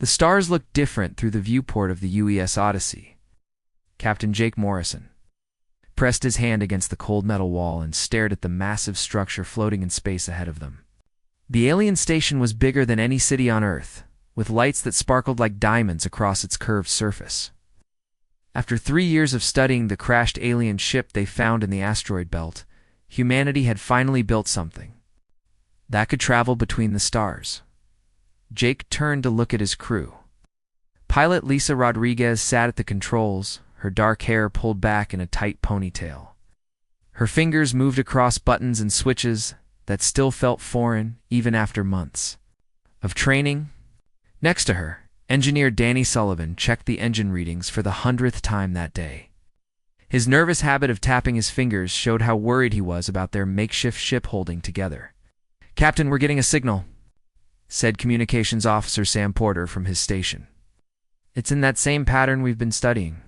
The stars looked different through the viewport of the UES Odyssey. Captain Jake Morrison pressed his hand against the cold metal wall and stared at the massive structure floating in space ahead of them. The alien station was bigger than any city on Earth, with lights that sparkled like diamonds across its curved surface. After 3 years of studying the crashed alien ship they found in the asteroid belt, humanity had finally built something that could travel between the stars. Jake turned to look at his crew. Pilot Lisa Rodriguez sat at the controls, her dark hair pulled back in a tight ponytail. Her fingers moved across buttons and switches that still felt foreign even after months of training. Next to her, engineer Danny Sullivan checked the engine readings for the 100th time that day. His nervous habit of tapping his fingers showed how worried he was about their makeshift ship holding together. "Captain, we're getting a signal," said Communications Officer Sam Porter from his station. "It's in that same pattern we've been studying.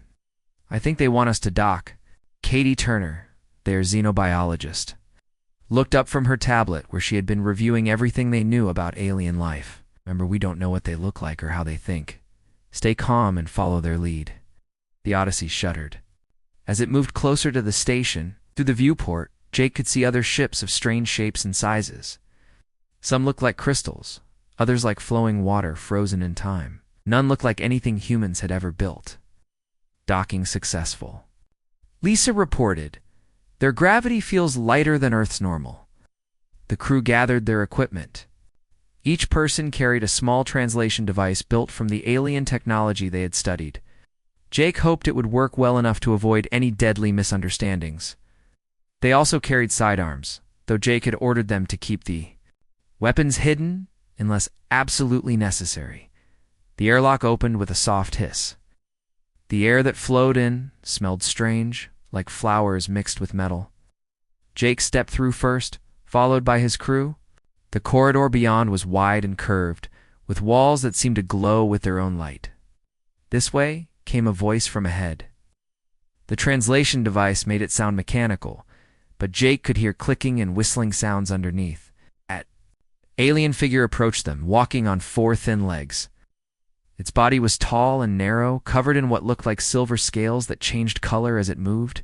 I think they want us to dock." Katie Turner, their xenobiologist, looked up from her tablet where she had been reviewing everything they knew about alien life. "Remember, we don't know what they look like or how they think. Stay calm and follow their lead." The Odyssey shuddered. As it moved closer to the station, through the viewport, Jake could see other ships of strange shapes and sizes. Some looked like crystals, others like flowing water frozen in time. None looked like anything humans had ever built. Docking successful. Lisa reported, "Their gravity feels lighter than Earth's normal." The crew gathered their equipment. Each person carried a small translation device built from the alien technology they had studied. Jake hoped it would work well enough to avoid any deadly misunderstandings. They also carried sidearms, though Jake had ordered them to keep the weapons hidden unless absolutely necessary. The airlock opened with a soft hiss. The air that flowed in smelled strange, like flowers mixed with metal. Jake stepped through first, followed by his crew. The corridor beyond was wide and curved, with walls that seemed to glow with their own light. This way came a voice from ahead. The translation device made it sound mechanical, but Jake could hear clicking and whistling sounds underneath. Alien figure approached them, walking on 4 thin legs. Its body was tall and narrow, covered in what looked like silver scales that changed color as it moved.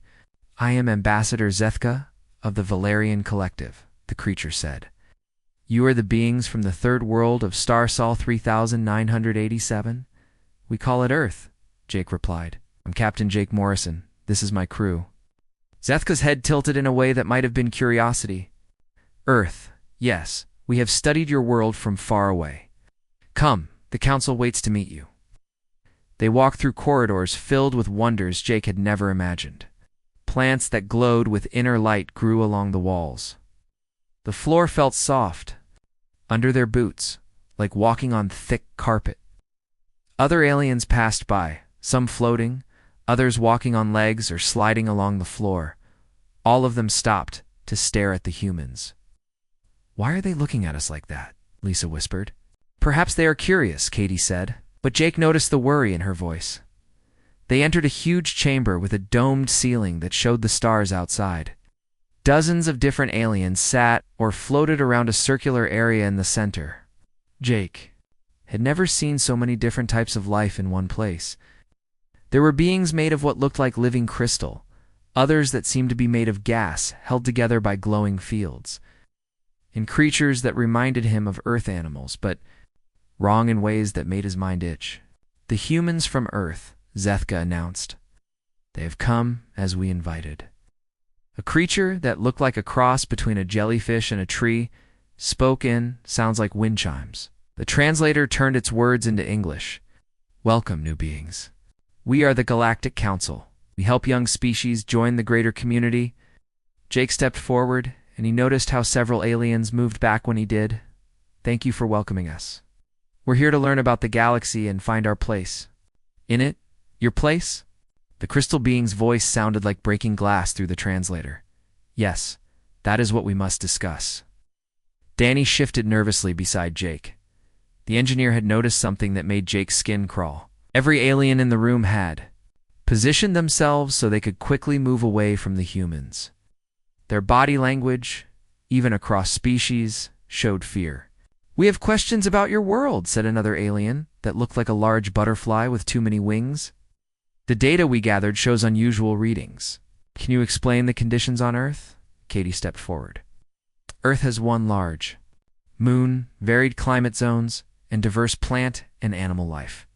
"I am Ambassador Zethka of the Valerian Collective," the creature said. "You are the beings from the third world of Star Sol 3987? We call it Earth," Jake replied. "I'm Captain Jake Morrison. This is my crew." Zethka's head tilted in a way that might have been curiosity. "Earth, yes. We have studied your world from far away. Come, the council waits to meet you." They walked through corridors filled with wonders Jake had never imagined. Plants that glowed with inner light grew along the walls. The floor felt soft, under their boots, like walking on thick carpet. Other aliens passed by, some floating, others walking on legs or sliding along the floor. All of them stopped to stare at the humans. "Why are they looking at us like that?" Lisa whispered. "Perhaps they are curious," Katie said, but Jake noticed the worry in her voice. They entered a huge chamber with a domed ceiling that showed the stars outside. Dozens of different aliens sat or floated around a circular area in the center. Jake had never seen so many different types of life in one place. There were beings made of what looked like living crystal, others that seemed to be made of gas held together by glowing fields, and creatures that reminded him of Earth animals, but wrong in ways that made his mind itch. "The humans from Earth," Zethka announced. "They have come as we invited." A creature that looked like a cross between a jellyfish and a tree spoke in sounds like wind chimes. The translator turned its words into English. "Welcome, new beings. We are the Galactic Council. We help young species join the greater community." Jake stepped forward, and he noticed how several aliens moved back when he did. "Thank you for welcoming us. We're here to learn about the galaxy and find our place in it." "Your place?" The crystal being's voice sounded like breaking glass through the translator. "Yes, that is what we must discuss." Danny shifted nervously beside Jake. The engineer had noticed something that made Jake's skin crawl. Every alien in the room had positioned themselves so they could quickly move away from the humans. Their body language, even across species, showed fear. "We have questions about your world," said another alien, that looked like a large butterfly with too many wings. The data we gathered shows unusual readings. Can you explain the conditions on Earth? Katie stepped forward. Earth has one large moon, varied climate zones, and diverse plant and animal life.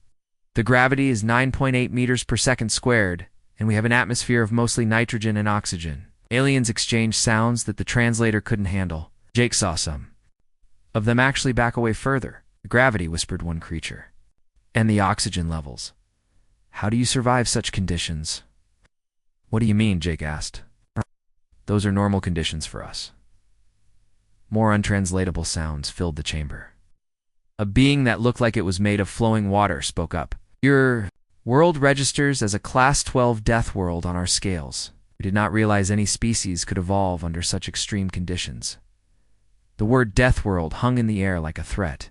The gravity is 9.8 meters per second squared, and we have an atmosphere of mostly nitrogen and oxygen. Aliens exchange sounds that the translator couldn't handle. Jake saw some of them actually back away further. The gravity, whispered one creature. And the oxygen levels. How do you survive such conditions? What do you mean? Jake asked. Those are normal conditions for us. More untranslatable sounds filled the chamber. A being that looked like it was made of flowing water spoke up. Your world registers as a Class 12 death world on our scales. We did not realize any species could evolve under such extreme conditions. The word death world hung in the air like a threat.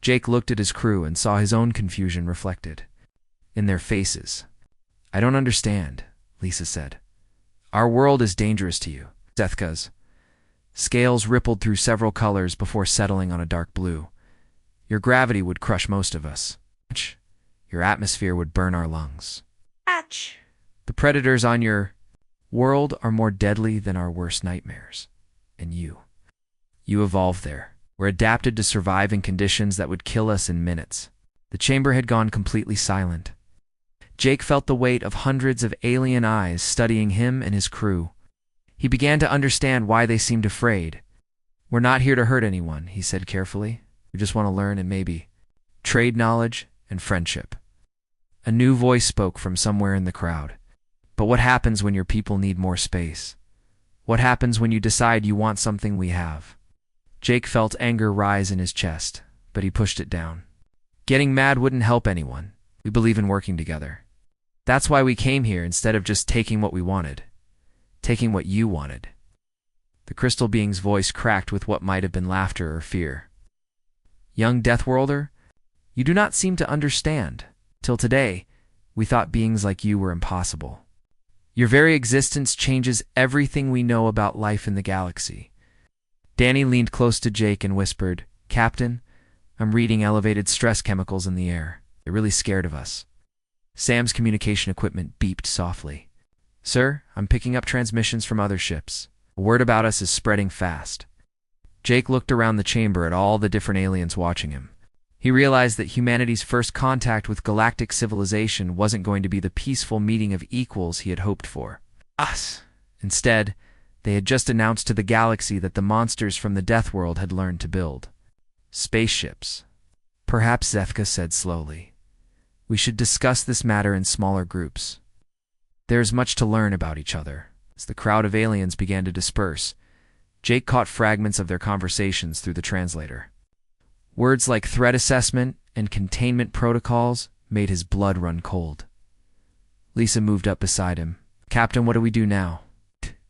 Jake looked at his crew and saw his own confusion reflected in their faces. I don't understand, Lisa said. Our world is dangerous to you. Zethka's scales rippled through several colors before settling on a dark blue. Your gravity would crush most of us. Your atmosphere would burn our lungs. Atch. The predators on your world are more deadly than our worst nightmares. And you evolved there. We're adapted to survive in conditions that would kill us in minutes. The chamber had gone completely silent. Jake felt the weight of hundreds of alien eyes studying him and his crew. He began to understand why they seemed afraid. We're not here to hurt anyone, he said carefully. We just want to learn and maybe trade knowledge and friendship. A new voice spoke from somewhere in the crowd. But what happens when your people need more space? What happens when you decide you want something we have? Jake felt anger rise in his chest, but he pushed it down. Getting mad wouldn't help anyone. We believe in working together. That's why we came here instead of just taking what we wanted. Taking what you wanted. The crystal being's voice cracked with what might have been laughter or fear. Young Deathworlder, you do not seem to understand. Till today, we thought beings like you were impossible. Your very existence changes everything we know about life in the galaxy. Danny leaned close to Jake and whispered, Captain, I'm reading elevated stress chemicals in the air. They're really scared of us. Sam's communication equipment beeped softly. Sir, I'm picking up transmissions from other ships. A word about us is spreading fast. Jake looked around the chamber at all the different aliens watching him. He realized that humanity's first contact with galactic civilization wasn't going to be the peaceful meeting of equals he had hoped for. Us! Instead, they had just announced to the galaxy that the monsters from the Death World had learned to build spaceships. Perhaps, Zethka said slowly, we should discuss this matter in smaller groups. There is much to learn about each other. As the crowd of aliens began to disperse, Jake caught fragments of their conversations through the translator. Words like threat assessment and containment protocols made his blood run cold. Lisa moved up beside him. Captain, what do we do now?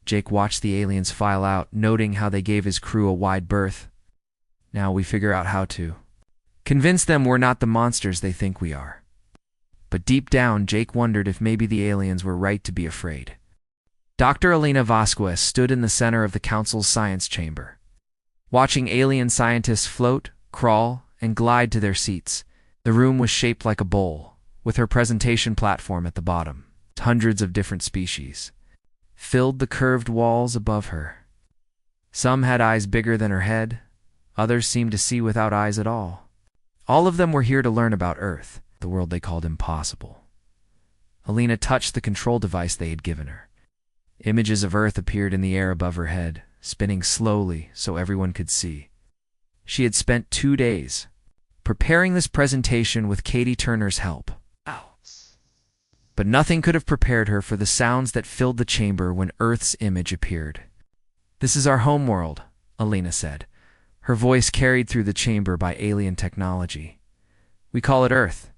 Jake watched the aliens file out, noting how they gave his crew a wide berth. Now we figure out how to convince them we're not the monsters they think we are. But deep down, Jake wondered if maybe the aliens were right to be afraid. Dr. Elena Vasquez stood in the center of the council's science chamber. Watching alien scientists float, crawl, and glide to their seats, the room was shaped like a bowl, with her presentation platform at the bottom. Hundreds of different species filled the curved walls above her. Some had eyes bigger than her head, others seemed to see without eyes at all. All of them were here to learn about Earth, the world they called impossible. Alina touched the control device they had given her. Images of Earth appeared in the air above her head, spinning slowly so everyone could see. She had spent 2 days preparing this presentation with Katie Turner's help. But nothing could have prepared her for the sounds that filled the chamber when Earth's image appeared. This is our homeworld, Alina said, her voice carried through the chamber by alien technology. We call it Earth.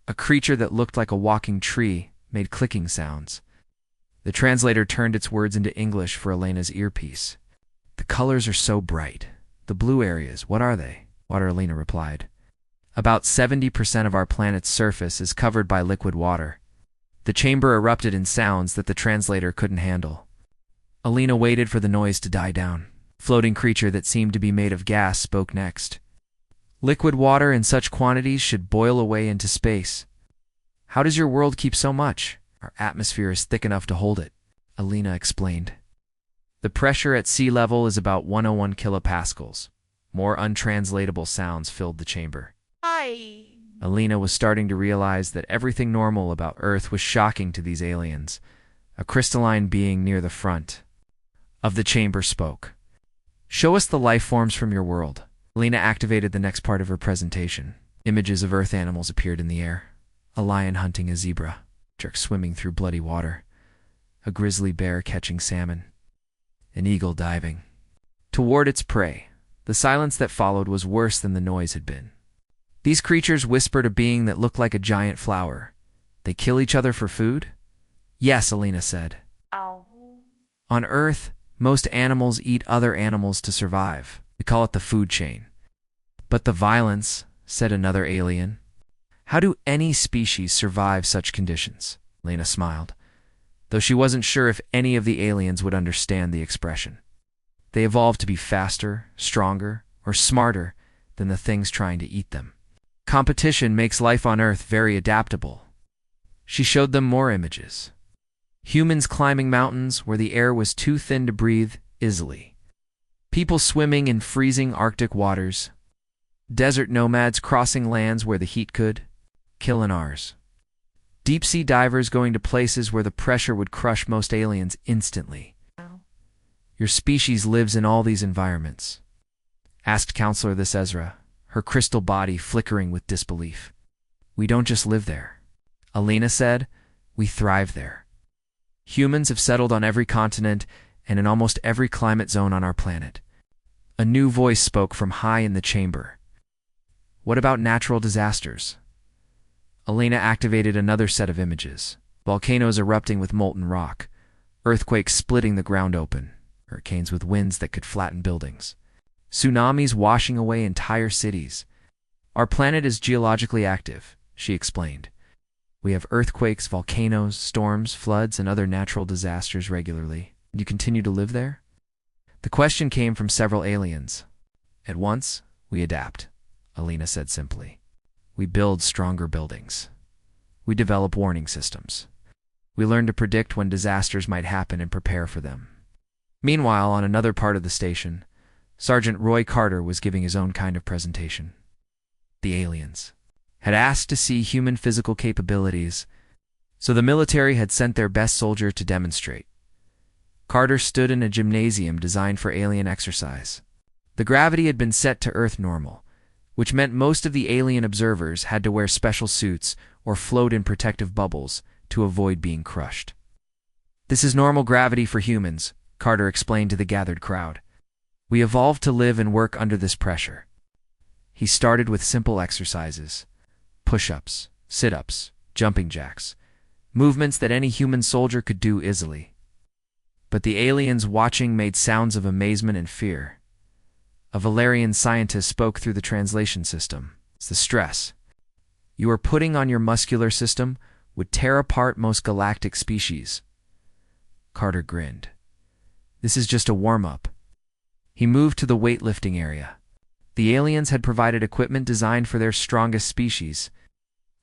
A creature that looked like a walking tree made clicking sounds. The translator turned its words into English for Elena's earpiece. The colors are so bright. The blue areas, what are they? Water, Alina replied. About 70% of our planet's surface is covered by liquid water. The chamber erupted in sounds that the translator couldn't handle. Alina waited for the noise to die down. A floating creature that seemed to be made of gas spoke next. Liquid water in such quantities should boil away into space. How does your world keep so much? Our atmosphere is thick enough to hold it, Alina explained. The pressure at sea level is about 101 kilopascals. More untranslatable sounds filled the chamber. Hi. Alina was starting to realize that everything normal about Earth was shocking to these aliens. A crystalline being near the front of the chamber spoke. Show us the life forms from your world. Alina activated the next part of her presentation. Images of Earth animals appeared in the air. A lion hunting a zebra, a shark swimming through bloody water, a grizzly bear catching salmon, an eagle diving toward its prey. The silence that followed was worse than the noise had been. These creatures whispered a being that looked like a giant flower. They kill each other for food? Yes, Alina said. Ow. On Earth, most animals eat other animals to survive. We call it the food chain. But the violence, said another alien. How do any species survive such conditions? Alina smiled, though she wasn't sure if any of the aliens would understand the expression. They evolved to be faster, stronger, or smarter than the things trying to eat them. Competition makes life on Earth very adaptable. She showed them more images. Humans climbing mountains where the air was too thin to breathe easily. People swimming in freezing Arctic waters. Desert nomads crossing lands where the heat could kill in ours. Deep-sea divers going to places where the pressure would crush most aliens instantly. Your species lives in all these environments, asked Counselor this Ezra, her crystal body flickering with disbelief. We don't just live there, Alina said. We thrive there. Humans have settled on every continent and in almost every climate zone on our planet. A new voice spoke from high in the chamber. What about natural disasters? Alina activated another set of images. Volcanoes erupting with molten rock, earthquakes splitting the ground open, hurricanes with winds that could flatten buildings, tsunamis washing away entire cities. Our planet is geologically active, she explained. We have earthquakes, volcanoes, storms, floods, and other natural disasters regularly. Do you continue to live there? The question came from several aliens. At once, we adapt, Alina said simply. We build stronger buildings. We develop warning systems. We learn to predict when disasters might happen and prepare for them. Meanwhile, on another part of the station, Sergeant Roy Carter was giving his own kind of presentation. The aliens had asked to see human physical capabilities, so the military had sent their best soldier to demonstrate. Carter stood in a gymnasium designed for alien exercise. The gravity had been set to Earth normal, which meant most of the alien observers had to wear special suits or float in protective bubbles to avoid being crushed. This is normal gravity for humans, Carter explained to the gathered crowd. We evolved to live and work under this pressure. He started with simple exercises, push-ups, sit-ups, jumping jacks, movements that any human soldier could do easily. But the aliens watching made sounds of amazement and fear. A Valerian scientist spoke through the translation system. It's the stress you are putting on your muscular system would tear apart most galactic species. Carter grinned. This is just a warm-up. He moved to the weightlifting area. The aliens had provided equipment designed for their strongest species.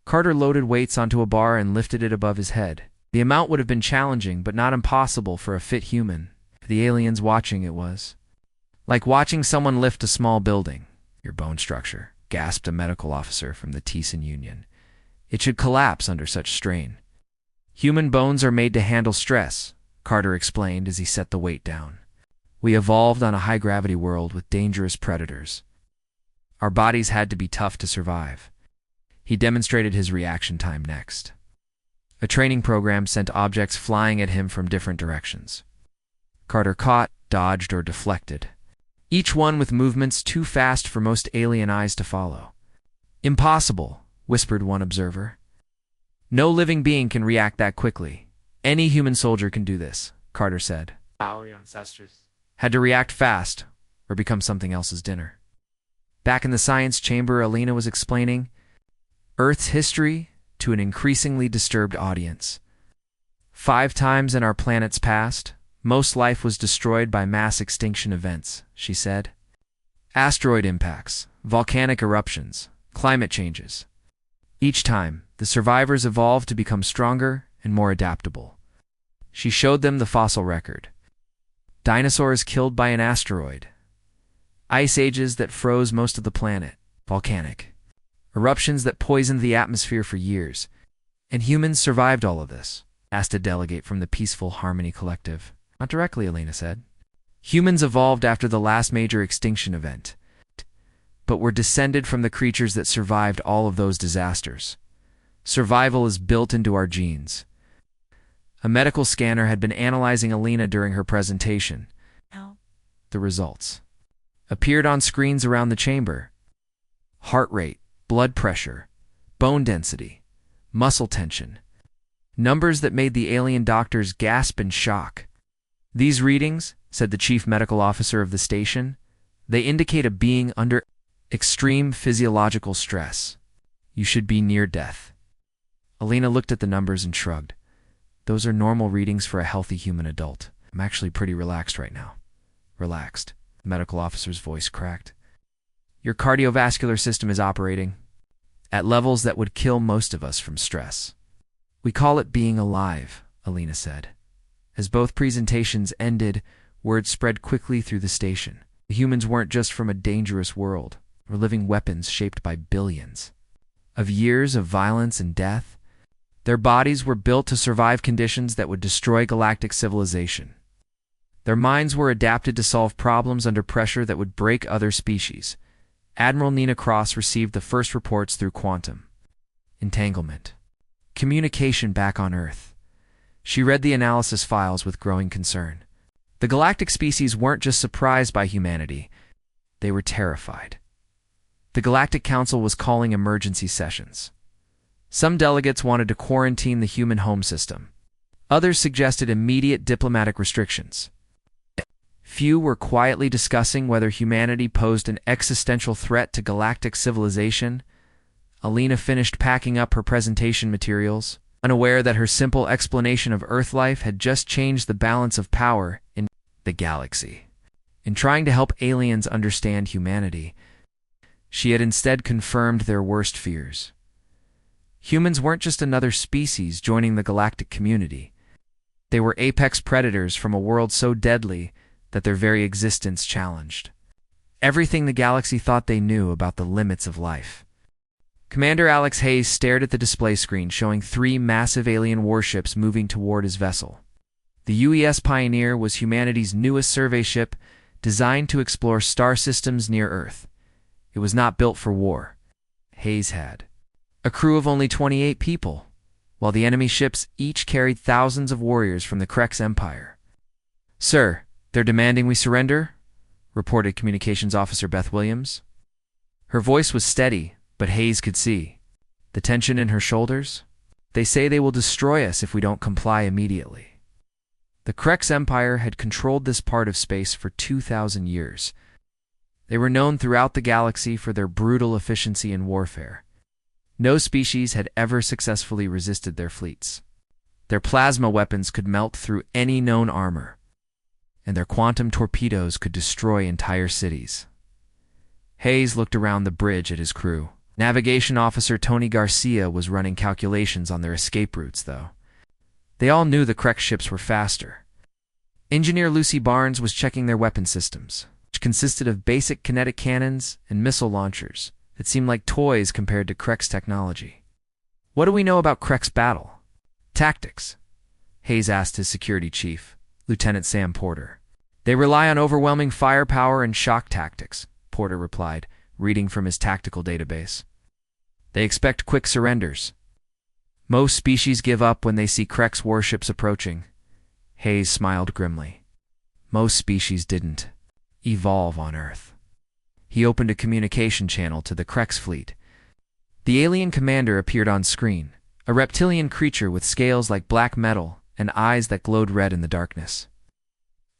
Carter loaded weights onto a bar and lifted it above his head. The amount would have been challenging, but not impossible for a fit human. For the aliens watching, it was like watching someone lift a small building. Your bone structure, gasped a medical officer from the Thiessen Union. It should collapse under such strain. Human bones are made to handle stress, Carter explained as he set the weight down. We evolved on a high-gravity world with dangerous predators. Our bodies had to be tough to survive. He demonstrated his reaction time next. A training program sent objects flying at him from different directions. Carter caught, dodged, or deflected, each one with movements too fast for most alien eyes to follow. Impossible, whispered one observer. No living being can react that quickly. Any human soldier can do this, Carter said. Our ancestors Had to react fast, or become something else's dinner. Back in the science chamber, Alina was explaining Earth's history to an increasingly disturbed audience. 5 times in our planet's past, most life was destroyed by mass extinction events, she said. Asteroid impacts, volcanic eruptions, climate changes. Each time, the survivors evolved to become stronger and more adaptable. She showed them the fossil record. Dinosaurs killed by an asteroid. Ice ages that froze most of the planet, volcanic. Eruptions that poisoned the atmosphere for years. And humans survived all of this, asked a delegate from the Peaceful Harmony Collective. Not directly, Elena said. Humans evolved after the last major extinction event, but were descended from the creatures that survived all of those disasters. Survival is built into our genes. A medical scanner had been analyzing Elena during her presentation. The results appeared on screens around the chamber. Heart rate, blood pressure, bone density, muscle tension. Numbers that made the alien doctors gasp in shock. These readings, said the chief medical officer of the station, they indicate a being under extreme physiological stress. You should be near death. Elena looked at the numbers and shrugged. Those are normal readings for a healthy human adult. I'm actually pretty relaxed right now. Relaxed. The medical officer's voice cracked. Your cardiovascular system is operating at levels that would kill most of us from stress. We call it being alive, Elena said. As both presentations ended, word spread quickly through the station. The humans weren't just from a dangerous world. We're living weapons shaped by billions of years of violence and death. Their bodies were built to survive conditions that would destroy galactic civilization. Their minds were adapted to solve problems under pressure that would break other species. Admiral Nina Cross received the first reports through quantum entanglement. Communication back on Earth. She read the analysis files with growing concern. The galactic species weren't just surprised by humanity, they were terrified. The Galactic Council was calling emergency sessions. Some delegates wanted to quarantine the human home system. Others suggested immediate diplomatic restrictions. Few were quietly discussing whether humanity posed an existential threat to galactic civilization. Elena finished packing up her presentation materials, unaware that her simple explanation of Earth life had just changed the balance of power in the galaxy. In trying to help aliens understand humanity, she had instead confirmed their worst fears. Humans weren't just another species joining the galactic community. They were apex predators from a world so deadly that their very existence challenged everything the galaxy thought they knew about the limits of life. Commander Alex Hayes stared at the display screen showing 3 massive alien warships moving toward his vessel. The UES Pioneer was humanity's newest survey ship, designed to explore star systems near Earth. It was not built for war. Hayes had a crew of only 28 people, while the enemy ships each carried thousands of warriors from the Krex Empire. "Sir, they're demanding we surrender," reported Communications Officer Beth Williams. Her voice was steady, but Hayes could see the tension in her shoulders. "They say they will destroy us if we don't comply immediately." The Krex Empire had controlled this part of space for 2,000 years. They were known throughout the galaxy for their brutal efficiency in warfare. No species had ever successfully resisted their fleets. Their plasma weapons could melt through any known armor, and their quantum torpedoes could destroy entire cities. Hayes looked around the bridge at his crew. Navigation Officer Tony Garcia was running calculations on their escape routes, though. They all knew the Krex ships were faster. Engineer Lucy Barnes was checking their weapon systems, which consisted of basic kinetic cannons and missile launchers that seemed like toys compared to Krex technology. "What do we know about Krex battle tactics?" Hayes asked his security chief, Lieutenant Sam Porter. "They rely on overwhelming firepower and shock tactics," Porter replied, reading from his tactical database. "They expect quick surrenders. Most species give up when they see Krex warships approaching." Hayes smiled grimly. Most species didn't evolve on Earth. He opened a communication channel to the Krex fleet. The alien commander appeared on screen, a reptilian creature with scales like black metal and eyes that glowed red in the darkness.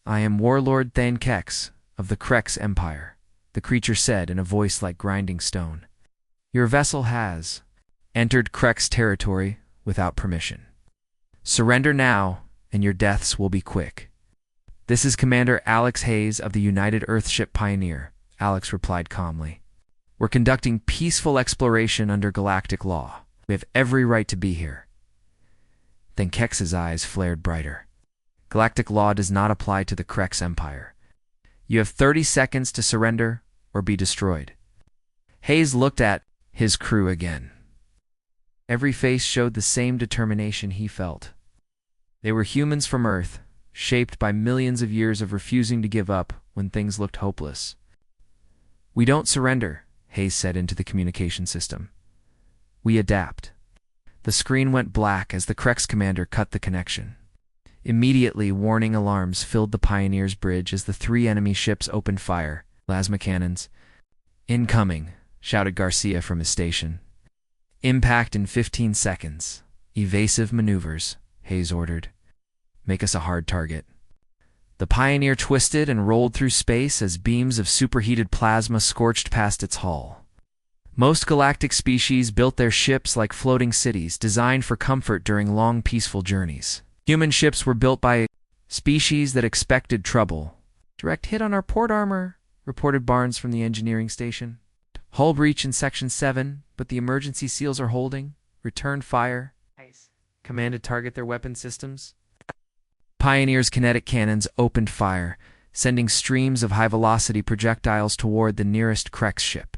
"I am Warlord Thane Kex of the Krex Empire," the creature said in a voice like grinding stone. "Your vessel has entered Krex territory without permission. Surrender now, and your deaths will be quick." "This is Commander Alex Hayes of the United Earthship Pioneer," Alex replied calmly. We're conducting peaceful exploration under galactic law. We have every right to be here. Then Kex's eyes flared brighter. Galactic law does not apply to the Krex Empire. You have 30 seconds to surrender or be destroyed. Hayes looked at his crew again. Every face showed the same determination he felt. They were humans from Earth, shaped by millions of years of refusing to give up when things looked hopeless. "We don't surrender," Hayes said into the communication system. "We adapt." The screen went black as the Krex commander cut the connection. Immediately, warning alarms filled the Pioneer's bridge as the 3 enemy ships opened fire. Plasma cannons. "Incoming," shouted Garcia from his station. "Impact in 15 seconds. Evasive maneuvers," Hayes ordered. "Make us a hard target." The Pioneer twisted and rolled through space as beams of superheated plasma scorched past its hull. Most galactic species built their ships like floating cities, designed for comfort during long, peaceful journeys. Human ships were built by species that expected trouble. "Direct hit on our port armor," reported Barnes from the engineering station. "Hull breach in Section 7, but the emergency seals are holding. Return fire." Nice. Commanded target their weapon systems. Pioneer's kinetic cannons opened fire, sending streams of high-velocity projectiles toward the nearest Krex ship.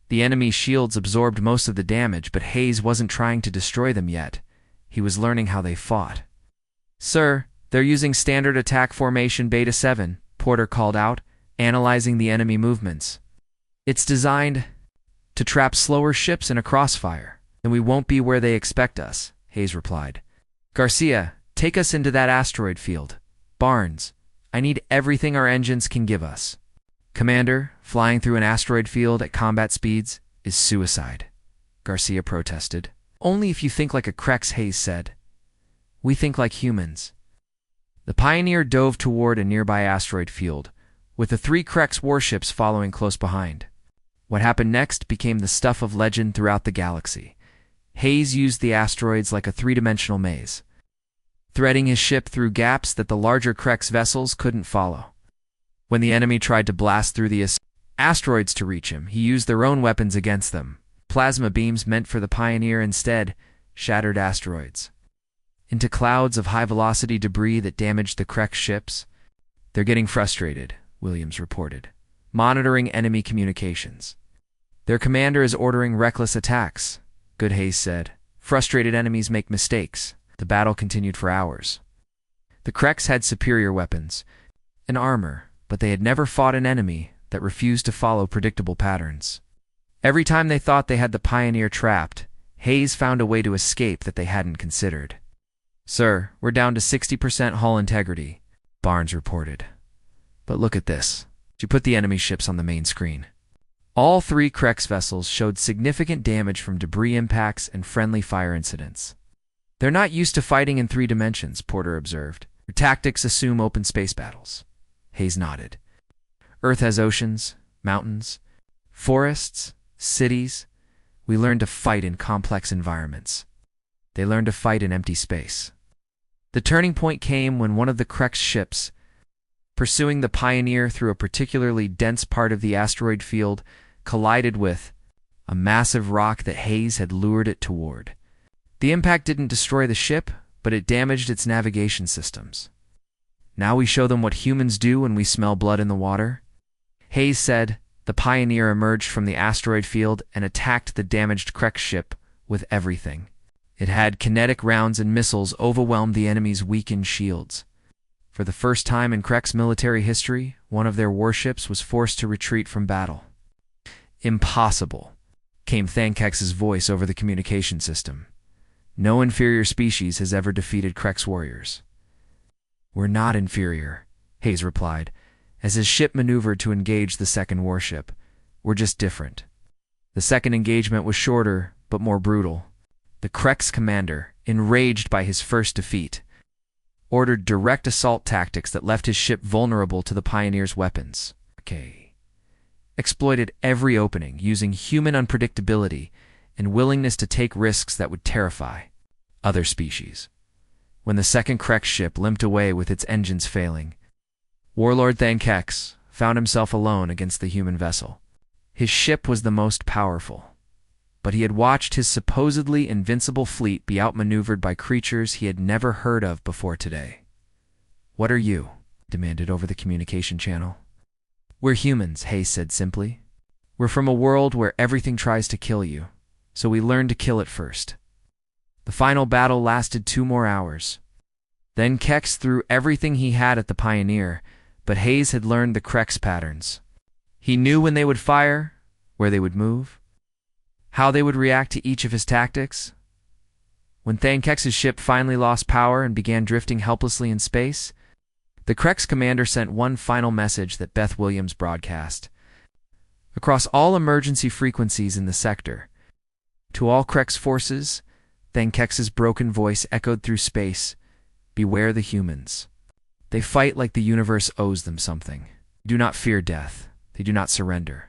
The enemy shields absorbed most of the damage, but Hayes wasn't trying to destroy them yet. He was learning how they fought. "Sir, they're using standard attack formation Beta 7, Porter called out, analyzing the enemy movements. "It's designed to trap slower ships in a crossfire. Then we won't be where they expect us," Hayes replied. "Garcia, take us into that asteroid field. Barnes, I need everything our engines can give us." "Commander, flying through an asteroid field at combat speeds is suicide," Garcia protested. "Only if you think like a Krex," Hayes said. "We think like humans." The Pioneer dove toward a nearby asteroid field, with the 3 Krex warships following close behind. What happened next became the stuff of legend throughout the galaxy. Hayes used the asteroids like a 3-dimensional maze, threading his ship through gaps that the larger Krex vessels couldn't follow. When the enemy tried to blast through the asteroids to reach him, he used their own weapons against them. Plasma beams meant for the Pioneer instead shattered asteroids into clouds of high-velocity debris that damaged the Krex ships. "They're getting frustrated," Williams reported, monitoring enemy communications. "Their commander is ordering reckless attacks," Good Hayes said. "Frustrated enemies make mistakes." The battle continued for hours. The Krex had superior weapons and armor, but they had never fought an enemy that refused to follow predictable patterns. Every time they thought they had the Pioneer trapped, Hayes found a way to escape that they hadn't considered. "Sir, we're down to 60% hull integrity," Barnes reported. "But look at this." She put the enemy ships on the main screen. All 3 Krex vessels showed significant damage from debris impacts and friendly fire incidents. "They're not used to fighting in 3 dimensions," Porter observed. "Their tactics assume open space battles." Hayes nodded. "Earth has oceans, mountains, forests, cities. We learn to fight in complex environments. They learn to fight in empty space." The turning point came when one of the Krex ships, pursuing the Pioneer through a particularly dense part of the asteroid field, collided with a massive rock that Hayes had lured it toward. The impact didn't destroy the ship, but it damaged its navigation systems. "Now we show them what humans do when we smell blood in the water," Hayes said. The Pioneer emerged from the asteroid field and attacked the damaged Krex ship with everything. It had kinetic rounds and missiles overwhelm the enemy's weakened shields. For the first time in Krex military history, one of their warships was forced to retreat from battle. "Impossible," came Thankex's voice over the communication system. "No inferior species has ever defeated Krex warriors." "We're not inferior," Hayes replied, as his ship maneuvered to engage the second warship. "We're just different." The second engagement was shorter, but more brutal. The Krex commander, enraged by his first defeat, ordered direct assault tactics that left his ship vulnerable to the Pioneer's weapons. Exploited every opening, using human unpredictability and willingness to take risks that would terrify other species. When the second Krex ship limped away with its engines failing, Warlord Thankex found himself alone against the human vessel. His ship was the most powerful, but he had watched his supposedly invincible fleet be outmaneuvered by creatures he had never heard of before today. "What are you?" demanded over the communication channel. "We're humans," Hayes said simply. "We're from a world where everything tries to kill you, so we learn to kill it first." The final battle lasted 2 more hours. Then Kex threw everything he had at the Pioneer, but Hayes had learned the Krex patterns. He knew when they would fire, where they would move, how they would react to each of his tactics. When Kex's ship finally lost power and began drifting helplessly in space, the Krex commander sent one final message that Beth Williams broadcast across all emergency frequencies in the sector. To all Krex forces, Kex's broken voice echoed through space, "Beware the humans. They fight like the universe owes them something. Do not fear death. They do not surrender.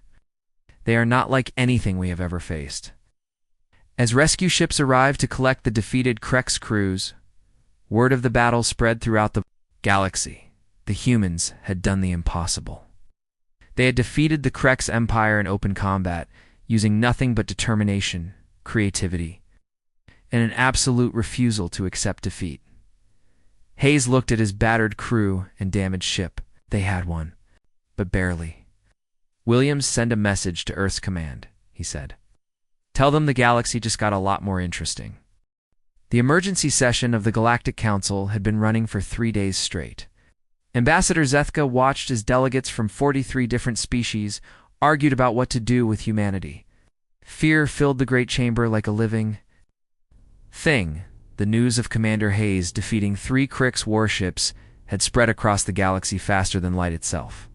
They are not like anything we have ever faced." As rescue ships arrived to collect the defeated Krex crews, word of the battle spread throughout the galaxy. The humans had done the impossible. They had defeated the Krex Empire in open combat, using nothing but determination, creativity, and an absolute refusal to accept defeat. Hayes looked at his battered crew and damaged ship. They had won, but barely. "Williams, send a message to Earth's command," he said. "Tell them the galaxy just got a lot more interesting." The emergency session of the Galactic Council had been running for 3 days straight. Ambassador Zethka watched as delegates from 43 different species argued about what to do with humanity. Fear filled the great chamber like a living thing. The news of Commander Hayes defeating 3 Krex warships had spread across the galaxy faster than light itself.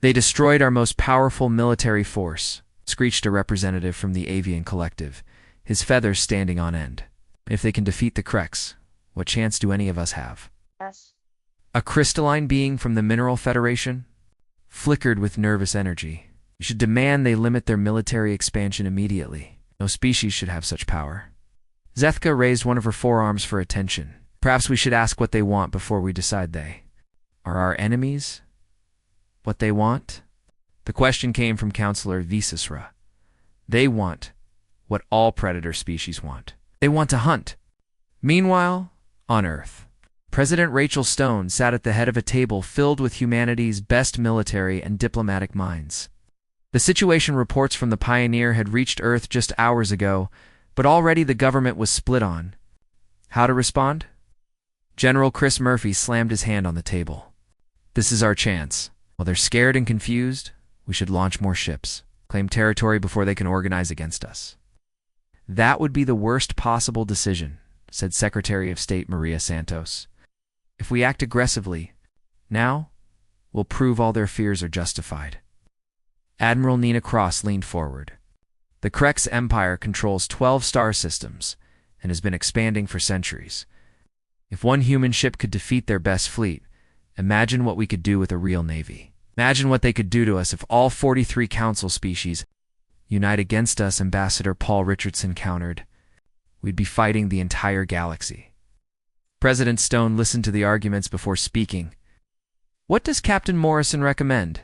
"They destroyed our most powerful military force," screeched a representative from the Avian Collective, his feathers standing on end. "If they can defeat the Krex, what chance do any of us have?" Yes. A crystalline being from the Mineral Federation flickered with nervous energy. "You should demand they limit their military expansion immediately. No species should have such power." Zethka raised one of her forearms for attention. "Perhaps we should ask what they want before we decide they are our enemies? What they want?" The question came from Counselor Visisra. "They want what all predator species want. They want to hunt." Meanwhile, on Earth, President Rachel Stone sat at the head of a table filled with humanity's best military and diplomatic minds. The situation reports from the Pioneer had reached Earth just hours ago, but already the government was split on how to respond. General Chris Murphy slammed his hand on the table. "This is our chance. While they're scared and confused, we should launch more ships, claim territory before they can organize against us." "That would be the worst possible decision," said Secretary of State Maria Santos. "If we act aggressively now, we'll prove all their fears are justified." Admiral Nina Cross leaned forward. "The Krex Empire controls 12 star systems and has been expanding for centuries. If one human ship could defeat their best fleet, imagine what we could do with a real navy. Imagine what they could do to us if all 43 council species unite against us," Ambassador Paul Richardson countered. "We'd be fighting the entire galaxy." President Stone listened to the arguments before speaking. "What does Captain Morrison recommend?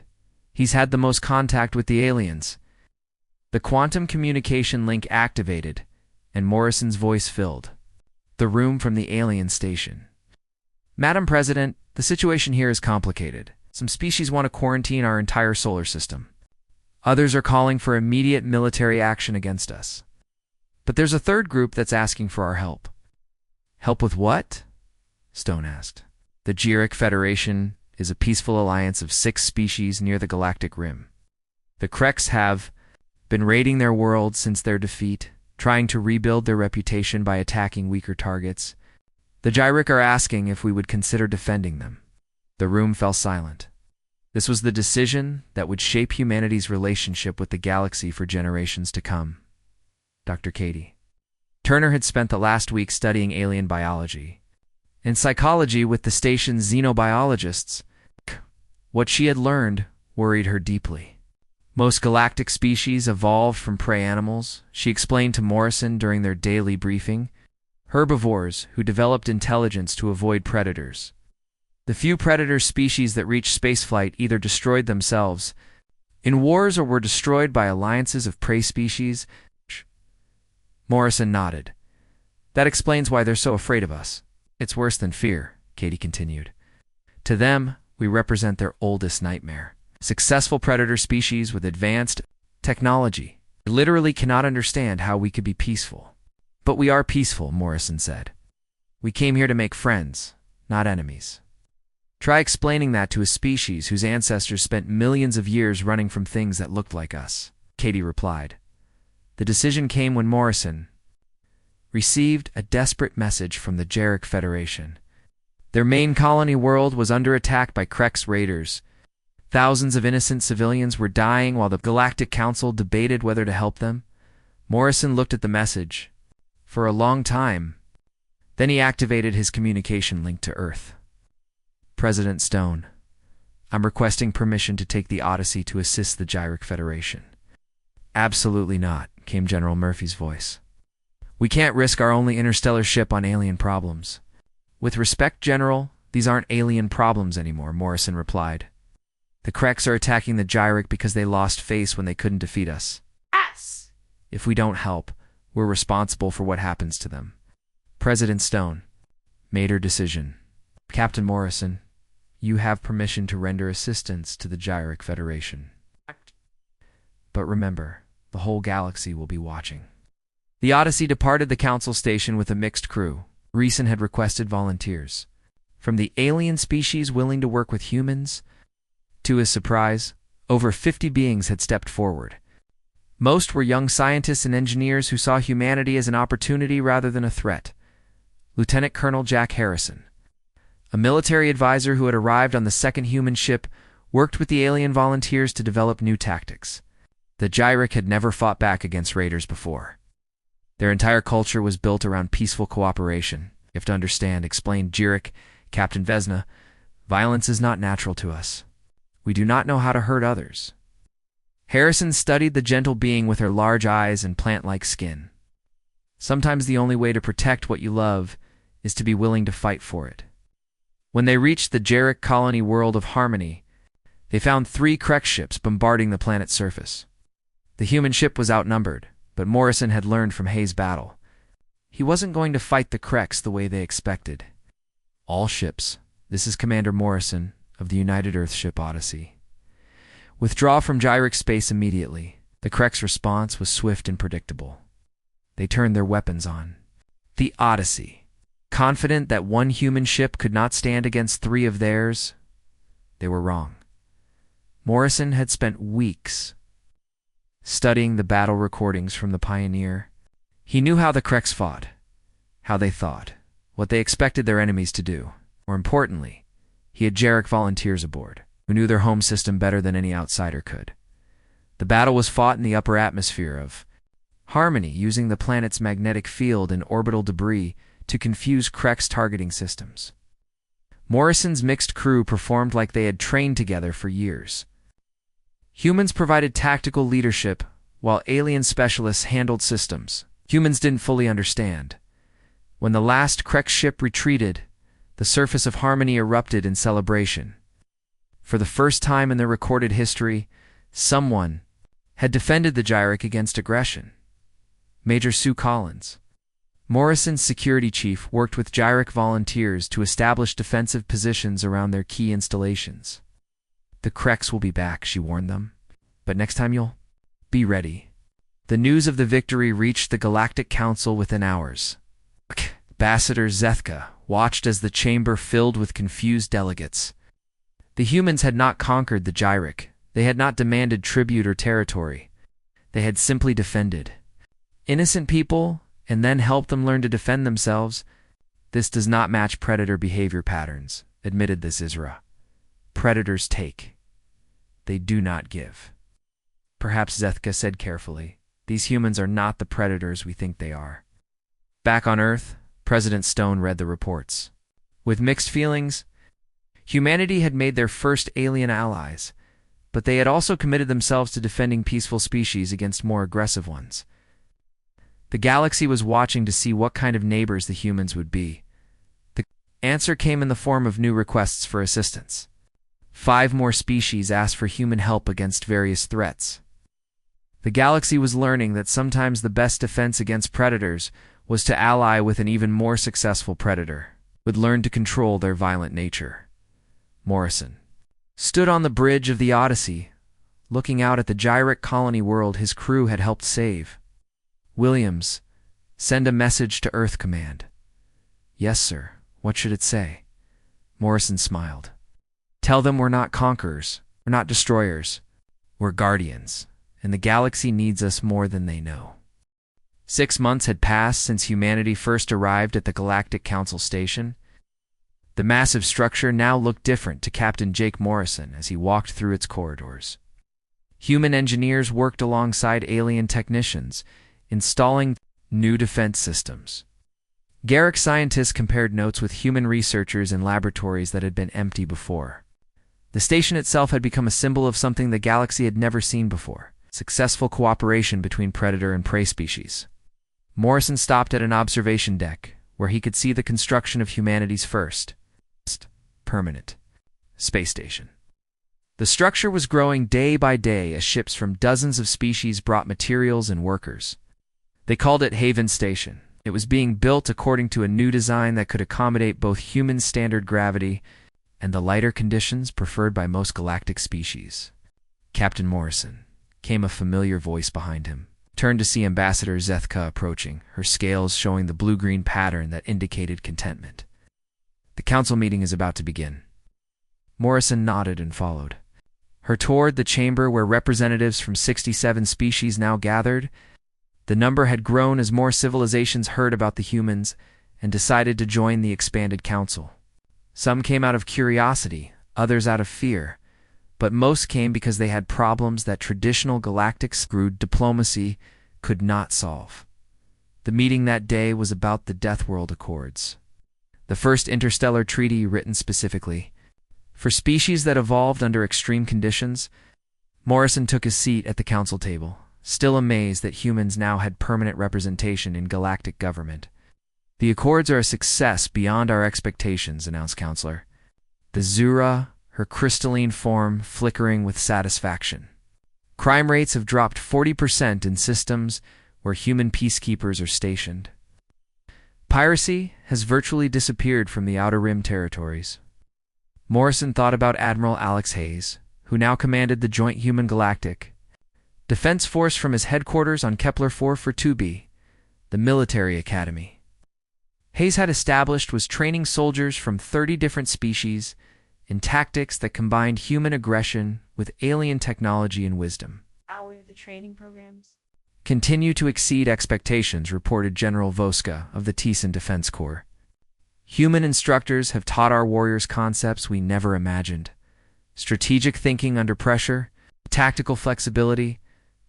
He's had the most contact with the aliens." The quantum communication link activated, and Morrison's voice filled the room from the alien station. "Madam President, the situation here is complicated. Some species want to quarantine our entire solar system. Others are calling for immediate military action against us. But there's a third group that's asking for our help." "Help with what?" Stone asked. "The Jiric Federation is a peaceful alliance of 6 species near the galactic rim. The Krex have been raiding their world since their defeat, trying to rebuild their reputation by attacking weaker targets. The Jiric are asking if we would consider defending them." The room fell silent. This was the decision that would shape humanity's relationship with the galaxy for generations to come. Dr. Katie Turner had spent the last week studying alien biology and psychology with the station's xenobiologists. What she had learned worried her deeply. Most galactic species evolved from prey animals, she explained to Morrison during their daily briefing. Herbivores who developed intelligence to avoid predators. The few predator species that reached spaceflight either destroyed themselves In wars or were destroyed by alliances of prey species? Morrison nodded. That explains why they're so afraid of us. It's worse than fear, Katie continued. To them, we represent their oldest nightmare. Successful predator species with advanced technology. They literally cannot understand how we could be peaceful. But we are peaceful, Morrison said. We came here to make friends, not enemies. Try explaining that to a species whose ancestors spent millions of years running from things that looked like us, Katie replied. The decision came when Morrison received a desperate message from the Jarek Federation. Their main colony world was under attack by Krex raiders. Thousands of innocent civilians were dying while the Galactic Council debated whether to help them. Morrison looked at the message for a long time. Then he activated his communication link to Earth. President Stone, I'm requesting permission to take the Odyssey to assist the Jarek Federation. Absolutely not, came General Murphy's voice. We can't risk our only interstellar ship on alien problems. With respect, General, these aren't alien problems anymore, Morrison replied. The Krex are attacking the Jarek because they lost face when they couldn't defeat us. Us! If we don't help, we're responsible for what happens to them. President Stone made her decision. Captain Morrison, you have permission to render assistance to the Jarek Federation. But remember, the whole galaxy will be watching. The Odyssey departed the Council Station with a mixed crew. Reeson had requested volunteers. From the alien species willing to work with humans, to his surprise, over 50 beings had stepped forward. Most were young scientists and engineers who saw humanity as an opportunity rather than a threat. Lieutenant Colonel Jack Harrison, a military advisor who had arrived on the second human ship, worked with the alien volunteers to develop new tactics. The Jarek had never fought back against raiders before. Their entire culture was built around peaceful cooperation. You have to understand, explained Jirek, Captain Vesna, violence is not natural to us. We do not know how to hurt others. Harrison studied the gentle being with her large eyes and plant-like skin. Sometimes the only way to protect what you love is to be willing to fight for it. When they reached the Jarek colony world of Harmony, they found 3 Krex ships bombarding the planet's surface. The human ship was outnumbered, but Morrison had learned from Hayes' battle. He wasn't going to fight the Krex the way they expected. All ships, this is Commander Morrison of the United Earthship Odyssey. Withdraw from Jarek space immediately. The Krex response was swift and predictable. They turned their weapons on. The Odyssey, confident that one human ship could not stand against 3 of theirs, they were wrong. Morrison had spent weeks studying the battle recordings from the Pioneer. He knew how the Krex fought, how they thought, what they expected their enemies to do. More importantly, he had Jarek volunteers aboard, who knew their home system better than any outsider could. The battle was fought in the upper atmosphere of Harmony, using the planet's magnetic field and orbital debris to confuse Krex targeting systems. Morrison's mixed crew performed like they had trained together for years. Humans provided tactical leadership, while alien specialists handled systems. Humans didn't fully understand. When the last Krex ship retreated, the surface of Harmony erupted in celebration. For the first time in their recorded history, someone had defended the Jarek against aggression. Major Sue Collins, Morrison's security chief, worked with Jarek volunteers to establish defensive positions around their key installations. The Krex will be back, she warned them. But next time you'll be ready. The news of the victory reached the Galactic Council within hours. Ambassador Zethka watched as the chamber filled with confused delegates. The humans had not conquered the Jarek. They had not demanded tribute or territory. They had simply defended innocent people and then helped them learn to defend themselves. This does not match predator behavior patterns, admitted this Isra. Predators take. They do not give. Perhaps Zethka said carefully, these humans are not the predators we think they are. Back on Earth, President Stone read the reports. With mixed feelings, humanity had made their first alien allies, but they had also committed themselves to defending peaceful species against more aggressive ones. The galaxy was watching to see what kind of neighbors the humans would be. The answer came in the form of new requests for assistance. 5 more species asked for human help against various threats. The galaxy was learning that sometimes the best defense against predators was to ally with an even more successful predator, who would learn to control their violent nature. Morrison stood on the bridge of the Odyssey, looking out at the Gyric colony world his crew had helped save. Williams, send a message to Earth Command. Yes, sir. What should it say? Morrison smiled. Tell them we're not conquerors, we're not destroyers, we're guardians, and the galaxy needs us more than they know. 6 months had passed since humanity first arrived at the Galactic Council Station. The massive structure now looked different to Captain Jake Morrison as he walked through its corridors. Human engineers worked alongside alien technicians, installing new defense systems. Garrick scientists compared notes with human researchers in laboratories that had been empty before. The station itself had become a symbol of something the galaxy had never seen before: successful cooperation between predator and prey species. Morrison stopped at an observation deck, where he could see the construction of humanity's first permanent space station. The structure was growing day by day as ships from dozens of species brought materials and workers. They called it Haven Station. It was being built according to a new design that could accommodate both human standard gravity and the lighter conditions preferred by most galactic species. Captain Morrison, came a familiar voice behind him, turned to see Ambassador Zethka approaching, her scales showing the blue-green pattern that indicated contentment. The council meeting is about to begin. Morrison nodded and followed her toward the chamber where representatives from 67 species now gathered. The number had grown as more civilizations heard about the humans and decided to join the expanded council. Some came out of curiosity, others out of fear, but most came because they had problems that traditional galactic screwed diplomacy could not solve. The meeting that day was about the Deathworld Accords, the first interstellar treaty written specifically for species that evolved under extreme conditions. Morrison took his seat at the council table, still amazed that humans now had permanent representation in galactic government. The Accords are a success beyond our expectations, announced Counselor. The Zura, her crystalline form flickering with satisfaction. Crime rates have dropped 40% in systems where human peacekeepers are stationed. Piracy has virtually disappeared from the Outer Rim territories. Morrison thought about Admiral Alex Hayes, who now commanded the Joint Human Galactic Defense Force from his headquarters on Kepler 442b, the military academy. Hayes had established was training soldiers from 30 different species in tactics that combined human aggression with alien technology and wisdom. How are the training programs? Continue to exceed expectations, reported General Voska of the Tisan Defense Corps. Human instructors have taught our warriors concepts we never imagined: strategic thinking under pressure, tactical flexibility,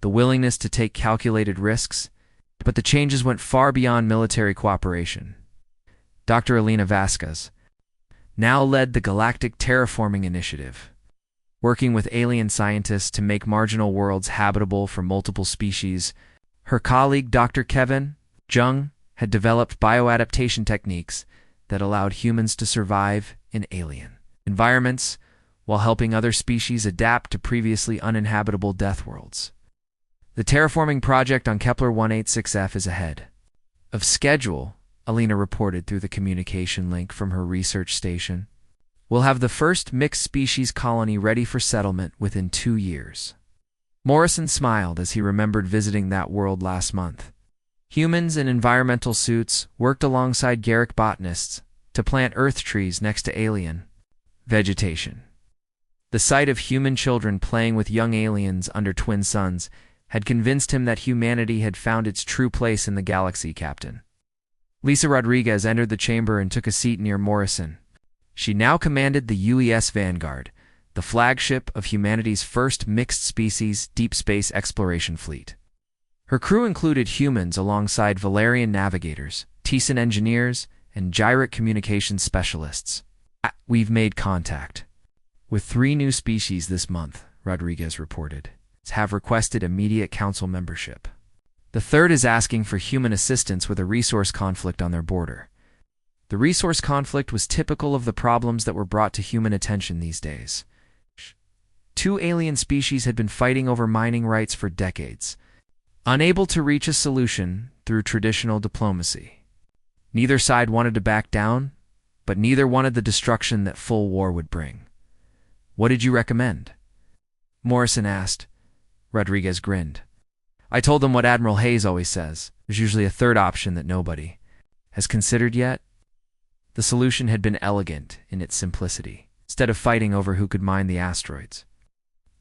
the willingness to take calculated risks. But the changes went far beyond military cooperation. Dr. Elena Vasquez now led the Galactic Terraforming Initiative, working with alien scientists to make marginal worlds habitable for multiple species. Her colleague, Dr. Kevin Jung, had developed bioadaptation techniques that allowed humans to survive in alien environments while helping other species adapt to previously uninhabitable death worlds. The terraforming project on Kepler 186f is ahead of schedule, Alina reported through the communication link from her research station. We'll have the first mixed species colony ready for settlement within 2 years. Morrison smiled as he remembered visiting that world last month. Humans in environmental suits worked alongside Garrick botanists to plant earth trees next to alien vegetation. The sight of human children playing with young aliens under twin suns had convinced him that humanity had found its true place in the galaxy. Captain Lisa Rodriguez entered the chamber and took a seat near Morrison. She now commanded the UES Vanguard, the flagship of humanity's first mixed-species deep space exploration fleet. Her crew included humans alongside Valerian navigators, Tisan engineers, and Gyric communications specialists. We've made contact with 3 new species this month, Rodriguez reported, have requested immediate council membership. The third is asking for human assistance with a resource conflict on their border. The resource conflict was typical of the problems that were brought to human attention these days. two alien species had been fighting over mining rights for decades, unable to reach a solution through traditional diplomacy. Neither side wanted to back down, but neither wanted the destruction that full war would bring. "What did you recommend?" Morrison asked. Rodriguez grinned. "I told them what Admiral Hayes always says. There's usually a third option that nobody has considered yet." The solution had been elegant in its simplicity. Instead of fighting over who could mine the asteroids,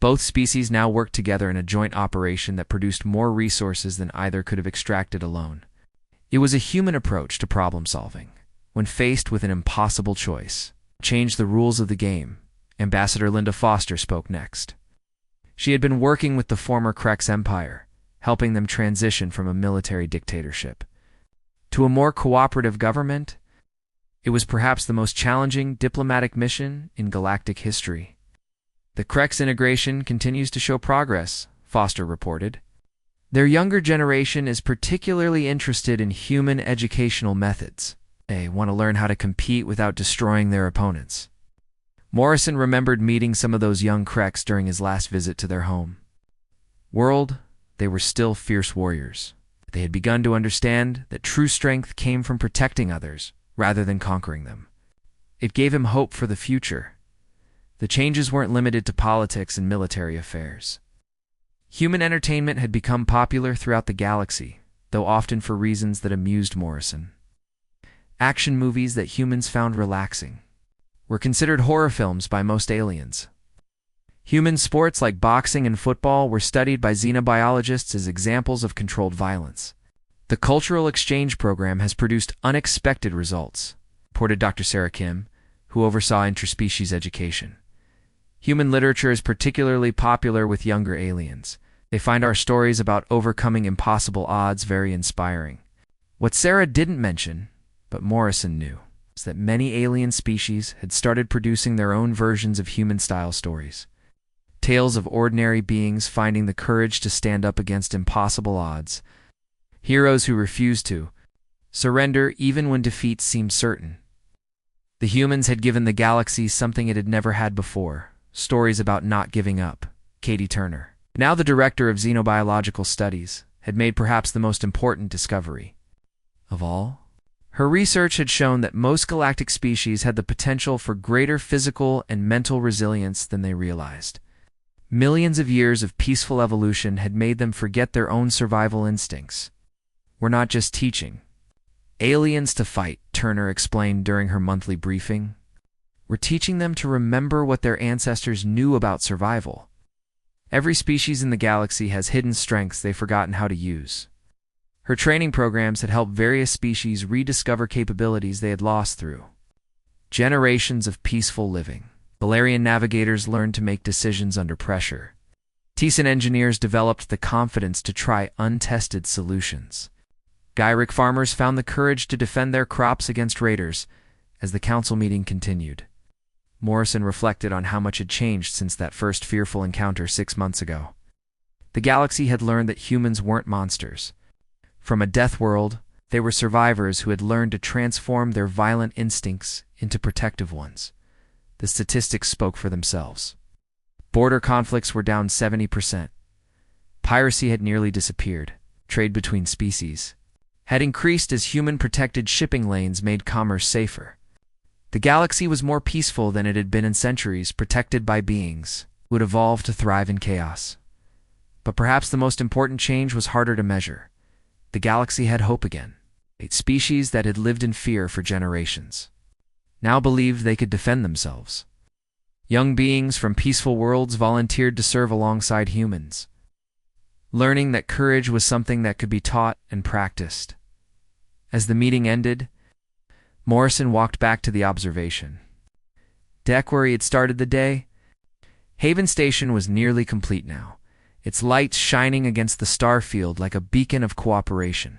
both species now worked together in a joint operation that produced more resources than either could have extracted alone. It was a human approach to problem solving. When faced with an impossible choice, change the rules of the game. Ambassador Linda Foster spoke next. She had been working with the former Krex Empire, helping them transition from a military dictatorship to a more cooperative government. It was perhaps the most challenging diplomatic mission in galactic history. "The Krex integration continues to show progress," Foster reported. "Their younger generation is particularly interested in human educational methods. They want to learn how to compete without destroying their opponents." Morrison remembered meeting some of those young Krex during his last visit to their home world. They were still fierce warriors. They had begun to understand that true strength came from protecting others rather than conquering them. It gave him hope for the future. The changes weren't limited to politics and military affairs. Human entertainment had become popular throughout the galaxy, though often for reasons that amused Morrison. Action movies that humans found relaxing were considered horror films by most aliens. Human sports like boxing and football were studied by xenobiologists as examples of controlled violence. "The cultural exchange program has produced unexpected results," reported Dr. Sarah Kim, who oversaw interspecies education. "Human literature is particularly popular with younger aliens. They find our stories about overcoming impossible odds very inspiring." What Sarah didn't mention, but Morrison knew, is that many alien species had started producing their own versions of human-style stories. Tales of ordinary beings finding the courage to stand up against impossible odds. Heroes who refused to surrender even when defeat seemed certain. The humans had given the galaxy something it had never had before: stories about not giving up. Katie Turner, now the director of xenobiological studies, had made perhaps the most important discovery of all. Her research had shown that most galactic species had the potential for greater physical and mental resilience than they realized. Millions of years of peaceful evolution had made them forget their own survival instincts. "We're not just teaching aliens to fight," Turner explained during her monthly briefing. "We're teaching them to remember what their ancestors knew about survival. Every species in the galaxy has hidden strengths they've forgotten how to use." Her training programs had helped various species rediscover capabilities they had lost through generations of peaceful living. Valerian navigators learned to make decisions under pressure. Tisan engineers developed the confidence to try untested solutions. Gyric farmers found the courage to defend their crops against raiders. As the council meeting continued, Morrison reflected on how much had changed since that first fearful encounter 6 months ago. The galaxy had learned that humans weren't monsters. From a death world, they were survivors who had learned to transform their violent instincts into protective ones. The statistics spoke for themselves. Border conflicts were down 70%. Piracy had nearly disappeared. Trade between species had increased as human-protected shipping lanes made commerce safer. The galaxy was more peaceful than it had been in centuries, protected by beings who had evolved to thrive in chaos. But perhaps the most important change was harder to measure. The galaxy had hope again. A species that had lived in fear for generations now believed they could defend themselves. Young beings from peaceful worlds volunteered to serve alongside humans, learning that courage was something that could be taught and practiced. As the meeting ended, Morrison walked back to the observation deck where he had started the day. Haven Station was nearly complete now, its lights shining against the star field like a beacon of cooperation.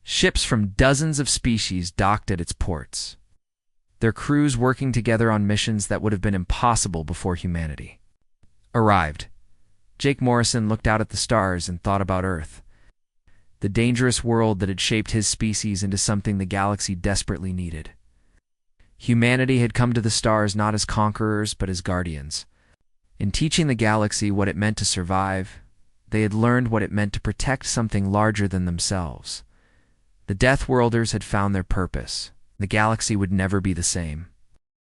Ships from dozens of species docked at its ports, their crews working together on missions that would have been impossible before humanity arrived. Jake Morrison looked out at the stars and thought about Earth, the dangerous world that had shaped his species into something the galaxy desperately needed. Humanity had come to the stars not as conquerors but as guardians. In teaching the galaxy what it meant to survive, they had learned what it meant to protect something larger than themselves. The Deathworlders had found their purpose. The galaxy would never be the same.